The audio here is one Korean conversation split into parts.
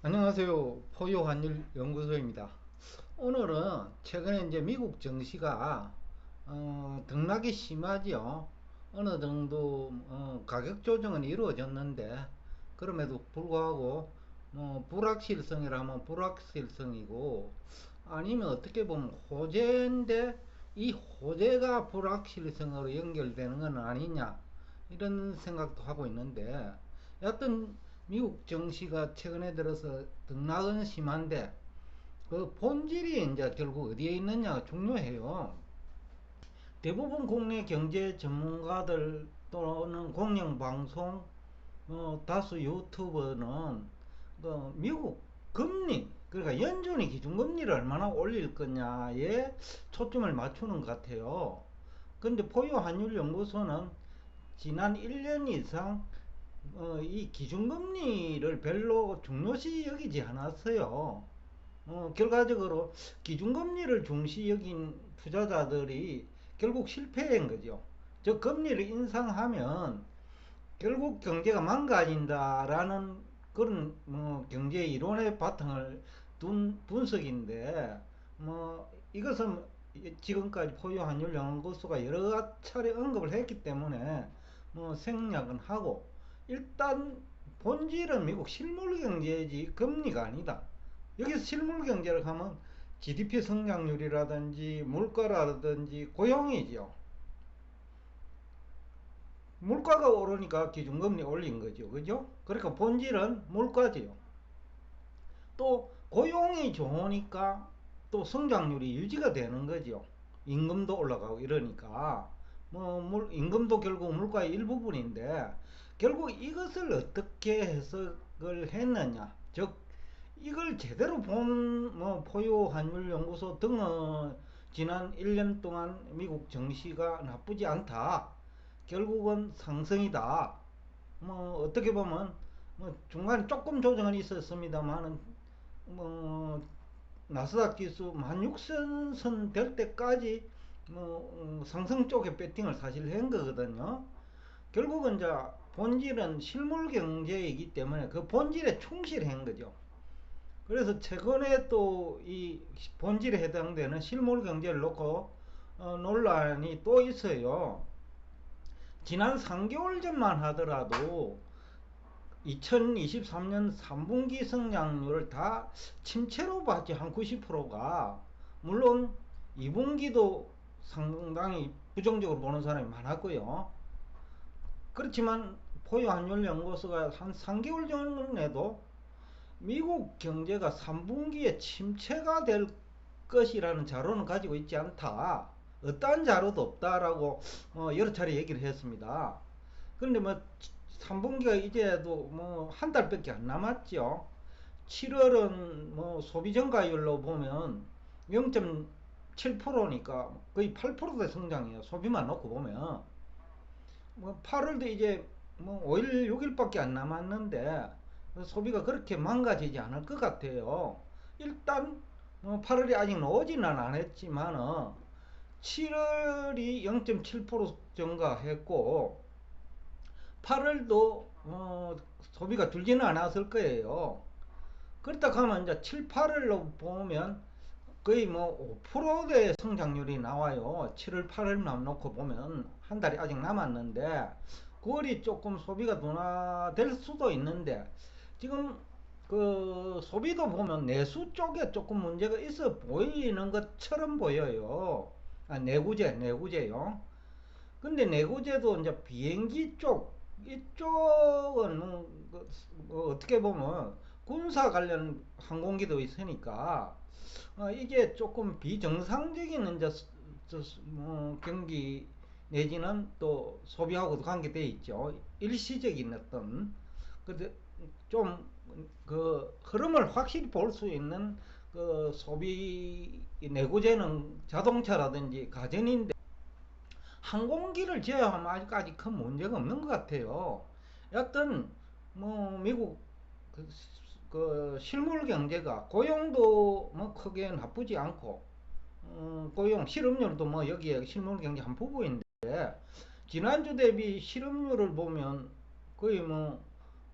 안녕하세요. 포유환율 연구소입니다. 오늘은 최근에 이제 미국 증시가 등락이 심하지요. 어느 정도 가격 조정은 이루어졌는데 그럼에도 불구하고 불확실성이라면 불확실성이고 아니면 어떻게 보면 호재인데 이 호재가 불확실성으로 연결되는 건 아니냐 이런 생각도 하고 있는데 여하튼 미국 증시가 최근에 들어서 등락은 심한데 그 본질이 이제 결국 어디에 있느냐가 중요해요. 대부분 국내 경제 전문가들 또는 공영방송, 다수 유튜버는 미국 금리, 그러니까 연준이 기준금리를 얼마나 올릴 거냐에 초점을 맞추는 것 같아요. 근데 포유환율연구소는 지난 1년 이상 이 기준금리를 별로 중요시 여기지 않았어요. 결과적으로 기준금리를 중시 여긴 투자자들이 결국 실패한 거죠. 저 금리를 인상하면 결국 경제가 망가진다라는 그런 경제 이론의 바탕을 둔 분석인데 이것은 지금까지 포유환율 연구소가 여러 차례 언급을 했기 때문에 생략은 하고 일단 본질은 미국 실물 경제지 금리가 아니다. 여기서 실물 경제를 하면 GDP 성장률이라든지 물가라든지 고용이죠. 물가가 오르니까 기준금리 올린 거죠. 그죠? 그러니까 본질은 물가지요. 또 고용이 좋으니까 또 성장률이 유지가 되는 거죠. 임금도 올라가고 이러니까 임금도 결국 물가의 일부분인데 결국 이것을 어떻게 해석을 했느냐, 즉 이걸 제대로 본 포유 환율 연구소 등은 지난 1년 동안 미국 증시가 나쁘지 않다. 결국은 상승이다. 어떻게 보면 중간에 조금 조정은 있었습니다만은 뭐 나스닥 지수 16,000선 될 때까지 상승 쪽에 배팅을 사실 한 거거든요. 결국은 이제 본질은 실물 경제이기 때문에 그 본질에 충실한 거죠. 그래서 최근에 또 이 본질에 해당되는 실물 경제를 놓고 논란이 또 있어요. 지난 3개월 전만 하더라도 2023년 3분기 성장률을 다 침체로 봤지, 한 90%가. 물론 2분기도 상당히 부정적으로 보는 사람이 많았고요. 그렇지만 포유환율연구소가 한 3개월 전에도 미국 경제가 3분기에 침체가 될 것이라는 자료는 가지고 있지 않다. 어떠한 자료도 없다라고 여러 차례 얘기를 했습니다. 그런데 3분기가 이제도 한 달밖에 안 남았죠. 7월은 소비 증가율로 보면 0.7%니까 거의 8%대 성장이에요. 소비만 놓고 보면 8월도 이제 5일 6일밖에 안 남았는데 소비가 그렇게 망가지지 않을 것 같아요. 일단 8월이 아직 오지는 않았지만 7월이 0.7% 증가했고 8월도 소비가 줄지는 않았을 거예요. 그렇다 하면 이제 7, 8월로 보면 거의 5%의 성장률이 나와요. 7월, 8월만 놓고 보면 한 달이 아직 남았는데 9월이 조금 소비가 둔화될 수도 있는데 지금 그 소비도 보면 내수 쪽에 조금 문제가 있어 보이는 것처럼 보여요. 내구재요. 근데 내구재도 이제 비행기 쪽 이쪽은 어떻게 보면 군사 관련 항공기도 있으니까 이게 조금 비정상적인 이제 경기 내지는 또 소비하고도 관계돼 있죠. 일시적인 어떤 근데 좀 그 흐름을 확실히 볼 수 있는 그 소비 내구재는 자동차라든지 가전인데 항공기를 제외하면 아직까지 큰 문제가 없는 것 같아요. 여튼 미국 그, 그 실물 경제가 고용도 크게 나쁘지 않고 고용 실업률도 여기에 실물 경제 한 부분인데 지난주 대비 실업률을 보면 거의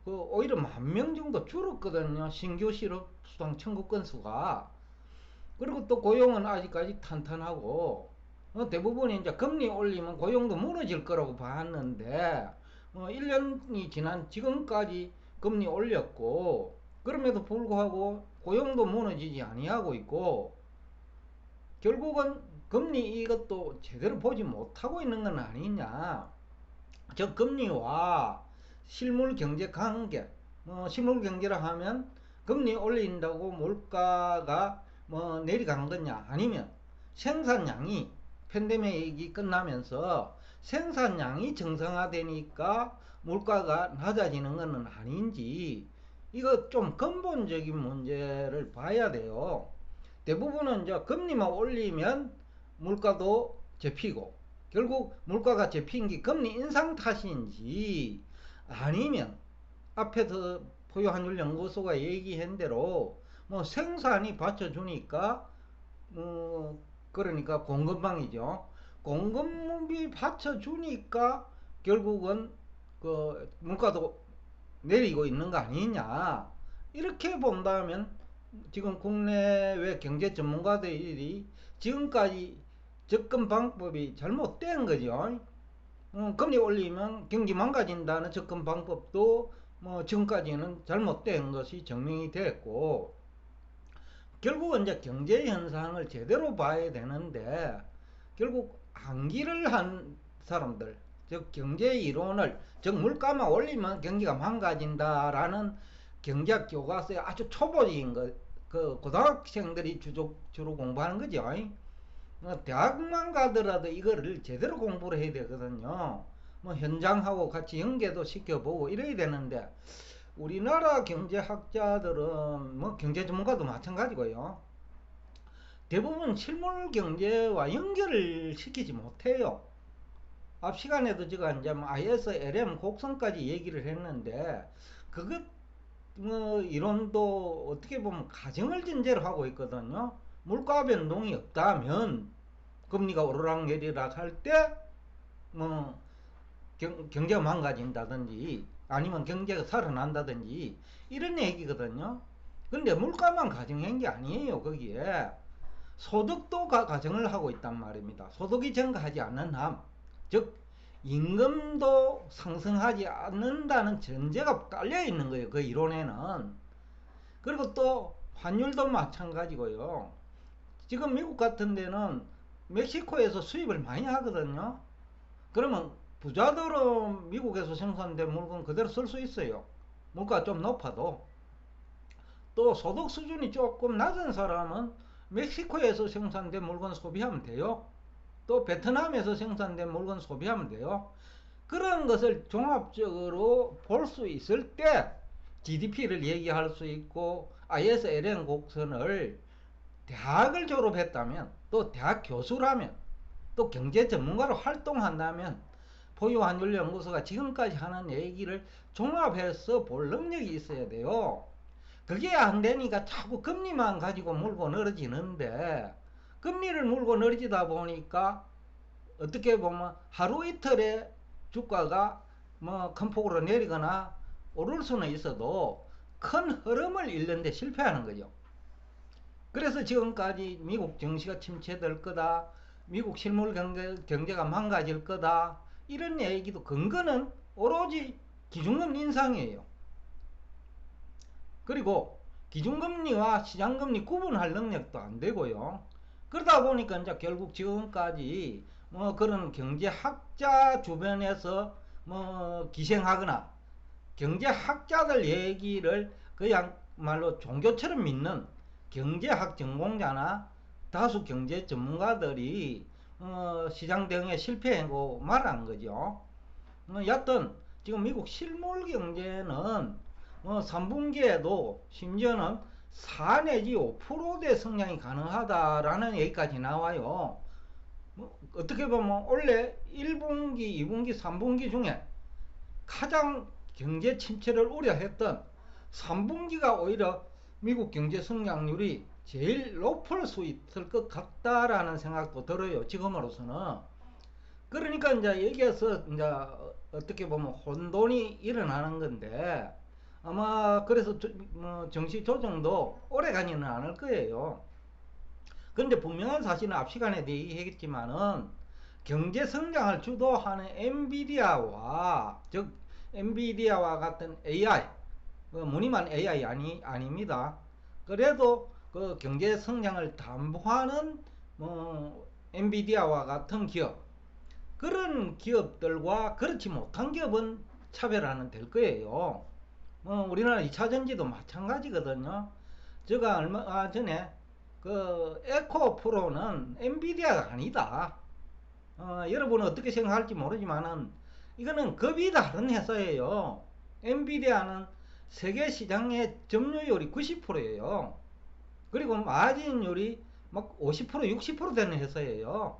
그 오히려 10,000명 정도 줄었거든요. 신규 실업 수당 청구 건수가. 그리고 또 고용은 아직까지 탄탄하고, 대부분이 이제 금리 올리면 고용도 무너질 거라고 봤는데, 1년이 지난 지금까지 금리 올렸고, 그럼에도 불구하고 고용도 무너지지 아니하고 있고, 결국은 금리 이것도 제대로 보지 못하고 있는 건 아니냐. 저 금리와 실물 경제 관계, 실물 경제라 하면 금리 올린다고 물가가 내려간 거냐, 아니면 생산량이 팬데믹이 끝나면서 생산량이 정상화되니까 물가가 낮아지는 것은 아닌지, 이거 좀 근본적인 문제를 봐야 돼요. 대부분은 이제 금리만 올리면 물가도 잡히고, 결국 물가가 잡힌 게 금리 인상 탓인지, 아니면 앞에서 포유환율연구소가 얘기한 대로 생산이 받쳐주니까, 그러니까 공급망이죠. 공급이 받쳐주니까 결국은 그 물가도 내리고 있는 거 아니냐. 이렇게 본다면 지금 국내외 경제 전문가들이 지금까지 접근 방법이 잘못된 거죠. 금리 올리면 경기 망가진다는 접근 방법도 지금까지는 잘못된 것이 증명이 됐고, 결국은 이제 경제 현상을 제대로 봐야 되는데, 결국 암기를 한 사람들, 즉 경제 이론을, 즉 물가만 올리면 경기가 망가진다라는 경제학 교과서의 아주 초보적인 것, 그 고등학생들이 주로 공부하는 거죠. 대학만 가더라도 이거를 제대로 공부를 해야 되거든요. 현장하고 같이 연계도 시켜보고 이래야 되는데, 우리나라 경제학자들은 경제 전문가도 마찬가지고요. 대부분 실물 경제와 연결을 시키지 못해요. 앞 시간에도 제가 이제 IS, LM 곡선까지 얘기를 했는데, 그것 이론도 어떻게 보면 가정을 전제로 하고 있거든요. 물가 변동이 없다면 금리가 오르락내리락 할 때 경제가 망가진다든지 아니면 경제가 살아난다든지 이런 얘기거든요. 근데 물가만 가정한 게 아니에요. 거기에 소득도 가정을 하고 있단 말입니다. 소득이 증가하지 않는 한, 즉 임금도 상승하지 않는다는 전제가 깔려 있는 거예요. 그 이론에는. 그리고 또 환율도 마찬가지고요. 지금 미국 같은 데는 멕시코에서 수입을 많이 하거든요. 그러면 부자들은 미국에서 생산된 물건 그대로 쓸 수 있어요. 물가가 좀 높아도. 또 소득 수준이 조금 낮은 사람은 멕시코에서 생산된 물건 소비하면 돼요. 또 베트남에서 생산된 물건 소비하면 돼요. 그런 것을 종합적으로 볼 수 있을 때 GDP를 얘기할 수 있고, ISLN 곡선을 대학을 졸업했다면, 또 대학 교수라면, 또 경제 전문가로 활동한다면 포유환율연구소가 지금까지 하는 얘기를 종합해서 볼 능력이 있어야 돼요. 그게 안 되니까 자꾸 금리만 가지고 물고 늘어지는데, 금리를 물고 늘어지다 보니까 어떻게 보면 하루 이틀에 주가가 큰 폭으로 내리거나 오를 수는 있어도 큰 흐름을 잃는데 실패하는 거죠. 그래서 지금까지 미국 증시가 침체될 거다, 미국 실물 경제가 망가질 거다, 이런 얘기도 근거는 오로지 기준금리 인상이에요. 그리고 기준금리와 시장금리 구분할 능력도 안 되고요. 그러다 보니까 이제 결국 지금까지 그런 경제학자 주변에서 기생하거나 경제학자들 얘기를 그야말로 종교처럼 믿는 경제학 전공자나 다수 경제 전문가들이 시장 대응에 실패하고 말한 거죠. 여튼 지금 미국 실물 경제는 3분기에도 심지어는 4 내지 5%대 성장이 가능하다라는 얘기까지 나와요. 어떻게 보면 원래 1분기, 2분기, 3분기 중에 가장 경제 침체를 우려했던 3분기가 오히려 미국 경제 성장률이 제일 높을 수 있을 것 같다라는 생각도 들어요. 지금으로서는. 그러니까 이제 여기에서 이제 어떻게 보면 혼돈이 일어나는 건데, 아마 그래서 정시 조정도 오래 가지는 않을 거예요. 그런데 분명한 사실은 앞 시간에도 얘기했지만은 경제 성장을 주도하는 엔비디아와 즉 엔비디아와 같은 AI 무늬만 AI 아닙니다. 그래도 그 경제 성장을 담보하는 엔비디아와 같은 기업 그런 기업들과 그렇지 못한 기업은 차별화는 될 거예요. 우리나라 2차전지도 마찬가지거든요. 제가 얼마 전에 그 에코프로는 엔비디아가 아니다. 여러분은 어떻게 생각할지 모르지만은 이거는 급이 다른 회사예요. 엔비디아는 세계 시장의 점유율이 90%예요. 그리고 마진율이 막 50%, 60% 되는 회사예요.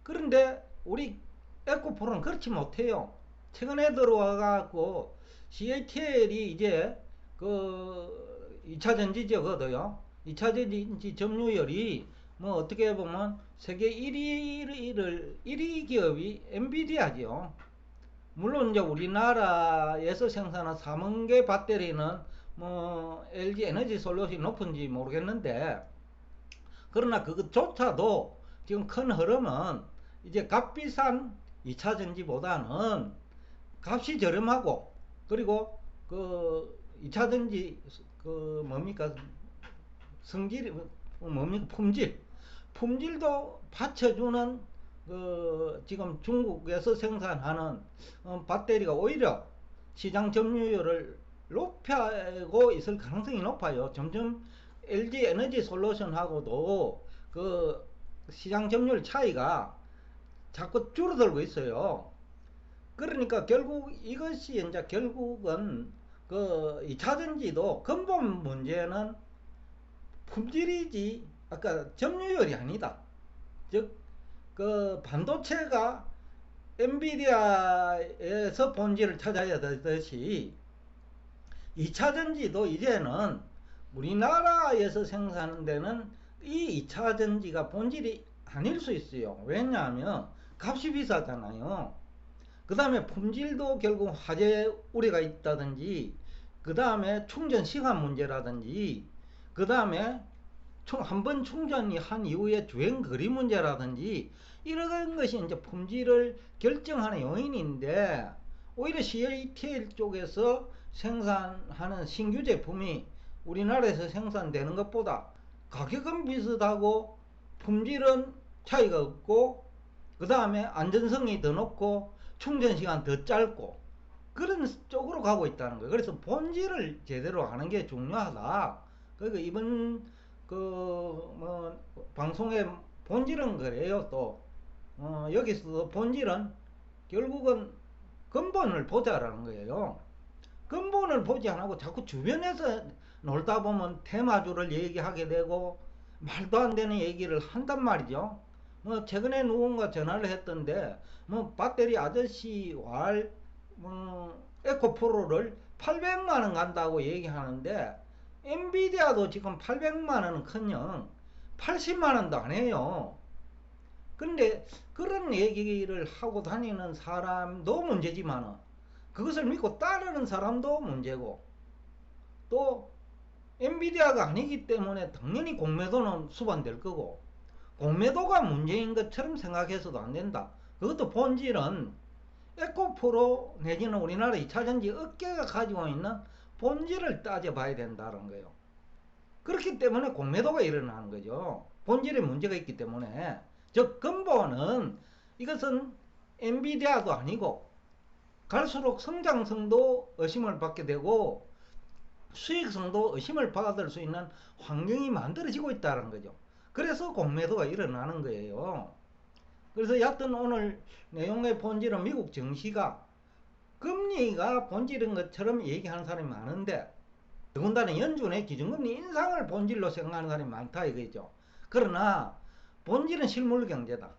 그런데 우리 에코프로는 그렇지 못해요. 최근에 들어와 갖고 CATL이 이제 그 2차 전지적어도요. 2차 전지 점유율이 뭐 어떻게 보면 세계 1위 기업이 엔비디아죠. 물론 이제 우리나라에서 생산한 3원계 배터리는 뭐 LG 에너지 솔루션이 높은지 모르겠는데 그러나 그것조차도 지금 큰 흐름은 이제 값비싼 2차 전지보다는 값이 저렴하고 그리고 그 2차 전지 그 뭡니까 성질이 뭡니까 품질도 받쳐주는 그 지금 중국에서 생산하는 배터리가 오히려 시장 점유율을 높이고 있을 가능성이 높아요. 점점 LG 에너지 솔루션하고도 그 시장 점유율 차이가 자꾸 줄어들고 있어요. 그러니까 결국 이것이 이제 결국은 그 2차전지도 근본 문제는 품질이지 아까 점유율이 아니다. 즉 그 반도체가 엔비디아에서 본질을 찾아야 되듯이 2차전지도 이제는 우리나라에서 생산되는 이 2차전지가 본질이 아닐 수 있어요. 왜냐하면 값이 비싸잖아요. 그 다음에 품질도 결국 화재 우려가 있다든지 그 다음에 충전 시간 문제라든지 그 다음에 한 번 충전이 한 이후에 주행 거리 문제라든지 이런 것이 이제 품질을 결정하는 요인인데 오히려 CATL 쪽에서 생산하는 신규 제품이 우리나라에서 생산되는 것보다 가격은 비슷하고 품질은 차이가 없고 그 다음에 안전성이 더 높고 충전시간 더 짧고 그런 쪽으로 가고 있다는 거예요. 그래서 본질을 제대로 하는 게 중요하다. 그러니까 이번 뭐 방송의 본질은 그래요. 또 여기서도 본질은 결국은 근본을 보자라는 거예요. 근본을 보지 않고 자꾸 주변에서 놀다 보면 테마주를 얘기하게 되고 말도 안 되는 얘기를 한단 말이죠. 뭐 최근에 누군가 전화를 했던데 뭐 배터리 아저씨 에코프로를 800만원 간다고 얘기하는데 엔비디아도 지금 800만원은 커녕 80만원도 안 해요. 그런데 그런 얘기를 하고 다니는 사람도 문제지만 그것을 믿고 따르는 사람도 문제고 또 엔비디아가 아니기 때문에 당연히 공매도는 수반될 거고 공매도가 문제인 것처럼 생각해서도 안 된다. 그것도 본질은 에코프로 내지는 우리나라 2차전지 업계가 가지고 있는 본질을 따져봐야 된다는 거예요. 그렇기 때문에 공매도가 일어나는 거죠. 본질에 문제가 있기 때문에. 즉 근본은 이것은 엔비디아도 아니고 갈수록 성장성도 의심을 받게 되고 수익성도 의심을 받을 수 있는 환경이 만들어지고 있다는 거죠. 그래서 공매도가 일어나는 거예요. 그래서 여하튼 오늘 내용의 본질은 미국 증시가 금리가 본질인 것처럼 얘기하는 사람이 많은데 더군다나 연준의 기준금리 인상을 본질로 생각하는 사람이 많다 이거죠. 그러나 본질은 실물 경제다.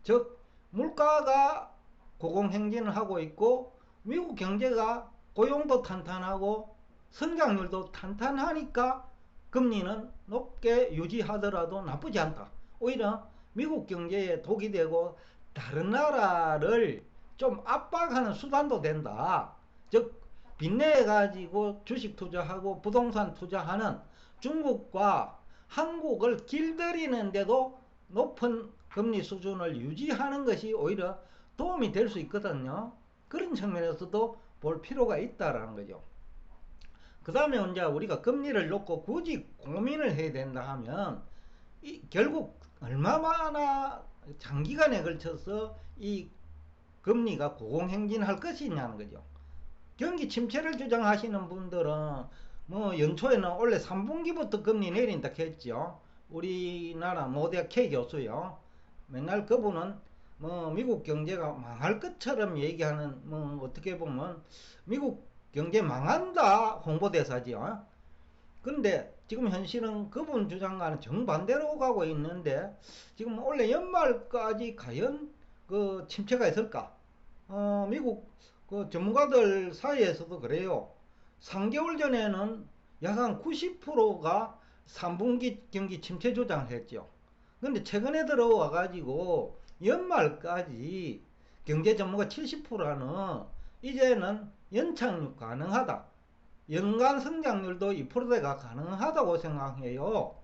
즉 물가가 고공행진을 하고 있고 미국 경제가 고용도 탄탄하고 성장률도 탄탄하니까 금리는 높게 유지하더라도 나쁘지 않다. 오히려 미국 경제에 독이 되고 다른 나라를 좀 압박하는 수단도 된다. 즉 빚내 가지고 주식 투자하고 부동산 투자하는 중국과 한국을 길들이는데도 높은 금리 수준을 유지하는 것이 오히려 도움이 될 수 있거든요. 그런 측면에서도 볼 필요가 있다라는 거죠. 그 다음에 이제 우리가 금리를 놓고 굳이 고민을 해야 된다 하면 결국 얼마나 장기간에 걸쳐서 이 금리가 고공행진할 것이냐는 거죠. 경기 침체를 주장하시는 분들은 뭐 연초에는 원래 3분기부터 금리 내린다 했죠. 우리나라 모대 K 교수요. 맨날 그분은 뭐 미국 경제가 망할 것처럼 얘기하는, 뭐 어떻게 보면 미국 경제 망한다 홍보대사지요. 그런데 지금 현실은 그분 주장과는 정반대로 가고 있는데, 지금 올해 연말까지 과연 그 침체가 있을까? 미국 그 전문가들 사이에서도 그래요. 3개월 전에는 약 한 90%가 3분기 경기 침체 주장을 했죠. 근데 최근에 들어와 가지고 연말까지 경제 전문가 70%는 이제는 연착륙 가능하다. 연간 성장률도 2%대가 가능하다고 생각해요.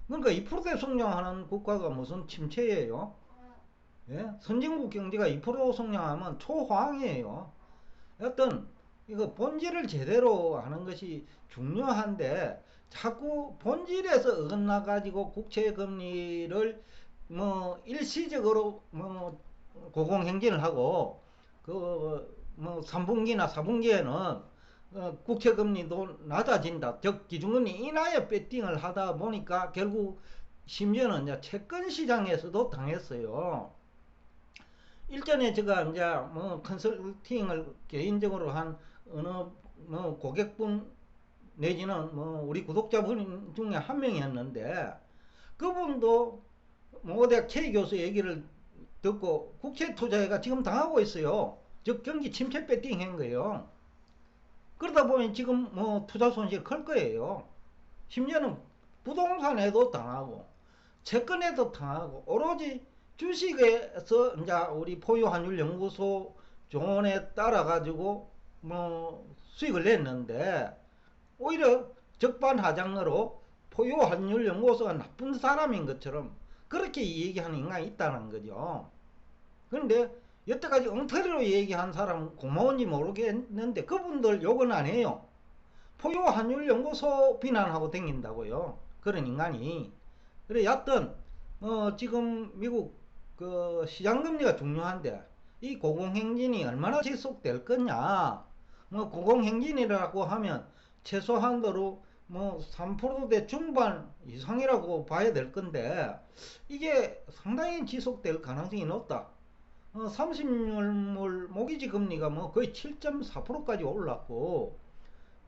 그러니까 2%대 성장하는 국가가 무슨 침체예요? 예? 선진국 경제가 2% 성장하면 초황이에요. 어떤 이거 본질을 제대로 하는 것이 중요한데, 자꾸 본질에서 어긋나가지고 국채 금리를 뭐 일시적으로 뭐 고공행진을 하고, 그 뭐 3분기나 4분기에는 국채 금리도 낮아진다, 즉 기준금리 인하에 배팅을 하다 보니까 결국 심지어는 이제 채권 시장에서도 당했어요. 일전에 제가 이제 뭐 컨설팅을 개인적으로 한 어느 뭐 고객분 내지는 뭐 우리 구독자분 중에 한 명이었는데, 그분도 뭐 대학 K 교수 얘기를 듣고 국채 투자가 지금 당하고 있어요. 즉 경기 침체 배팅한 거예요. 그러다 보니 지금 뭐 투자 손실 클 거예요. 심지어는 부동산에도 당하고 채권에도 당하고, 오로지 주식에서 이제 우리 포유환율 연구소 조언에 따라 가지고 뭐 수익을 냈는데, 오히려 적반하장으로 포유환율 연구소가 나쁜 사람인 것처럼 그렇게 얘기하는 인간이 있다는 거죠. 그런데 여태까지 엉터리로 얘기한 사람은 고마운지 모르겠는데 그분들 욕은 안 해요. 포유환율 연구소 비난하고 댕긴다고요. 그런 인간이. 그래, 여튼 지금 미국 그 시장금리가 중요한데, 이 고공행진이 얼마나 지속될 거냐. 뭐 고공행진이라고 하면 최소한도로 뭐 3%대 중반 이상이라고 봐야 될 건데, 이게 상당히 지속될 가능성이 높다. 30년물 모기지 금리가 뭐 거의 7.4%까지 올랐고,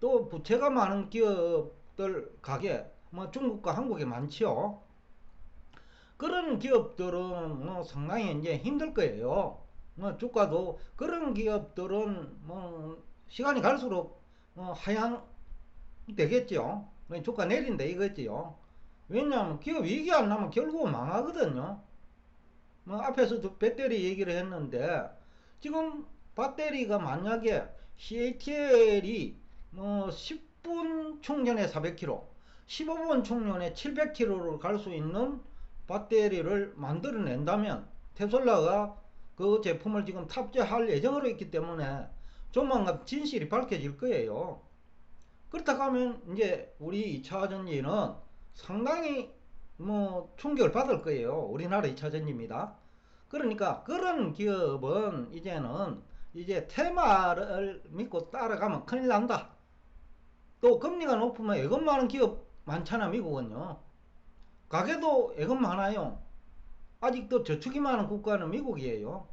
또 부채가 많은 기업들 가게 뭐 중국과 한국에 많지요. 그런 기업들은 뭐 상당히 이제 힘들 거예요. 뭐 주가도 그런 기업들은 뭐 시간이 갈수록 뭐 하향 되겠죠. 주가 내린다 이거지요. 왜냐하면 기업 위기 안 나면 결국 망하거든요. 뭐 앞에서도 배터리 얘기를 했는데, 지금 배터리가 만약에 CATL이 뭐 10분 충전에 400km, 15분 충전에 700km를 갈 수 있는 배터리를 만들어낸다면, 테슬라가 그 제품을 지금 탑재할 예정으로 있기 때문에 조만간 진실이 밝혀질 거예요. 그렇다고 하면 이제 우리 2차 전지는 상당히 뭐 충격을 받을 거예요. 우리나라 2차 전지입니다. 그러니까 그런 기업은 이제는 이제 테마를 믿고 따라가면 큰일 난다. 또 금리가 높으면 예금 많은 기업 많잖아, 미국은요. 가게도 예금 많아요. 아직도 저축이 많은 국가는 미국이에요.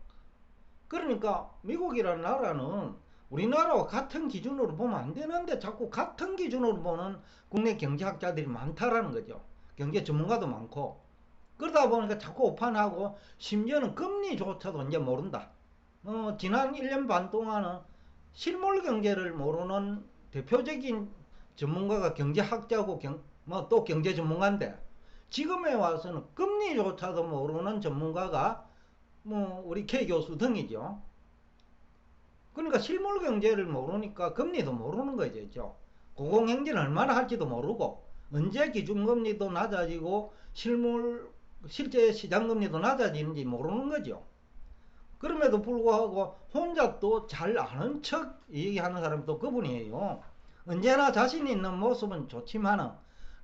그러니까 미국이라는 나라는 우리나라와 같은 기준으로 보면 안 되는데, 자꾸 같은 기준으로 보는 국내 경제학자들이 많다라는 거죠. 경제 전문가도 많고. 그러다 보니까 자꾸 오판하고, 심지어는 금리조차도 이제 모른다. 지난 1년 반 동안은 실물 경제를 모르는 대표적인 전문가가 경제학자고 뭐 또 경제 전문가인데, 지금에 와서는 금리조차도 모르는 전문가가 뭐 우리 K 교수 등이죠. 그러니까 실물 경제를 모르니까 금리도 모르는 거죠. 공공행진을 얼마나 할지도 모르고 언제 기준금리도 낮아지고 실제 시장금리도 낮아지는지 모르는 거죠. 그럼에도 불구하고 혼자 또 잘 아는 척 얘기하는 사람도 그분이에요. 언제나 자신 있는 모습은 좋지만은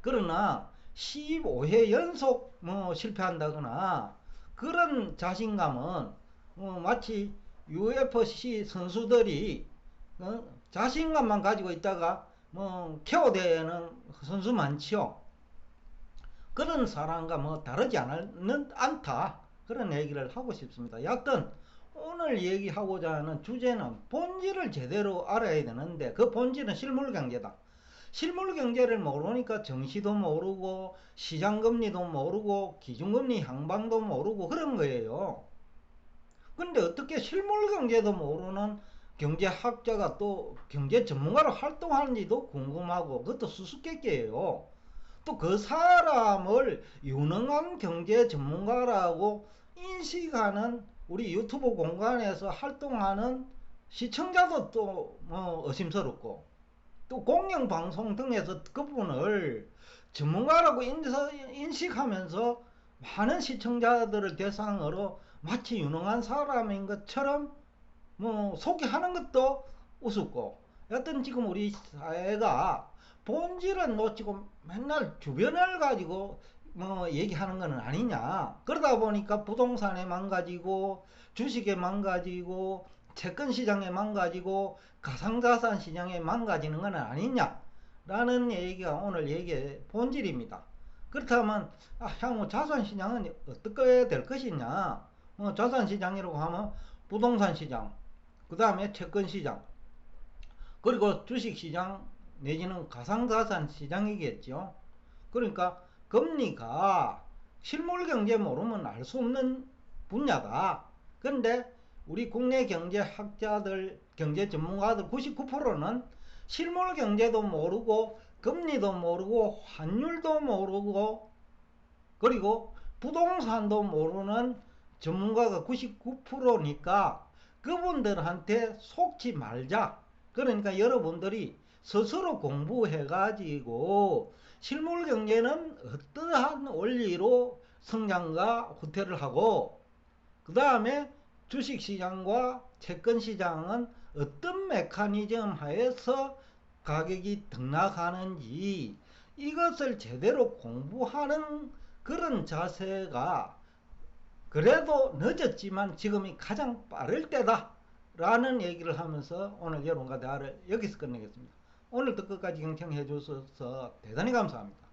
그러나 15회 연속 뭐 실패한다거나 그런 자신감은 마치 UFC 선수들이 자신감만 가지고 있다가 뭐 KO되는 선수 많지요. 그런 사람과 뭐 다르지 않다. 그런 얘기를 하고 싶습니다. 여튼 오늘 얘기하고자 하는 주제는 본질을 제대로 알아야 되는데 그 본질은 실물경제다. 실물경제를 모르니까 정시도 모르고 시장금리도 모르고 기준금리 향방도 모르고 그런 거예요. 근데 어떻게 실물경제도 모르는 경제학자가 또 경제 전문가로 활동하는지도 궁금하고 그것도 수수께끼예요. 또 그 사람을 유능한 경제 전문가라고 인식하는 우리 유튜브 공간에서 활동하는 시청자도 또 의심스럽고 또 공영방송 등에서 그분을 전문가라고 인식하면서 많은 시청자들을 대상으로 마치 유능한 사람인 것처럼 소개하는 것도 우습고 여튼 지금 우리 사회가 본질은 놓치고 맨날 주변을 가지고 얘기하는 건 아니냐. 그러다 보니까 부동산에 망가지고 주식에 망가지고 채권 시장에 망가지고 가상자산 시장에 망가지는 건 아니냐 라는 얘기가 오늘 얘기의 본질입니다. 그렇다면 향후 자산시장은 어떻게 될 것이냐. 자산시장이라고 하면 부동산 시장, 그 다음에 채권 시장, 그리고 주식 시장 내지는 가상자산 시장이겠죠. 그러니까 금리가 실물 경제 모르면 알 수 없는 분야다. 그런데 우리 국내 경제학자들, 경제 전문가들 99%는 실물 경제도 모르고 금리도 모르고 환율도 모르고 그리고 부동산도 모르는 전문가가 99%니까 그분들한테 속지 말자. 그러니까 여러분들이 스스로 공부해가지고 실물 경제는 어떠한 원리로 성장과 후퇴를 하고 그 다음에 주식시장과 채권시장은 어떤 메커니즘 하에서 가격이 등락하는지 이것을 제대로 공부하는 그런 자세가 그래도 늦었지만 지금이 가장 빠를 때다 라는 얘기를 하면서 오늘 여러분과 대화를 여기서 끝내겠습니다. 오늘도 끝까지 경청해 주셔서 대단히 감사합니다.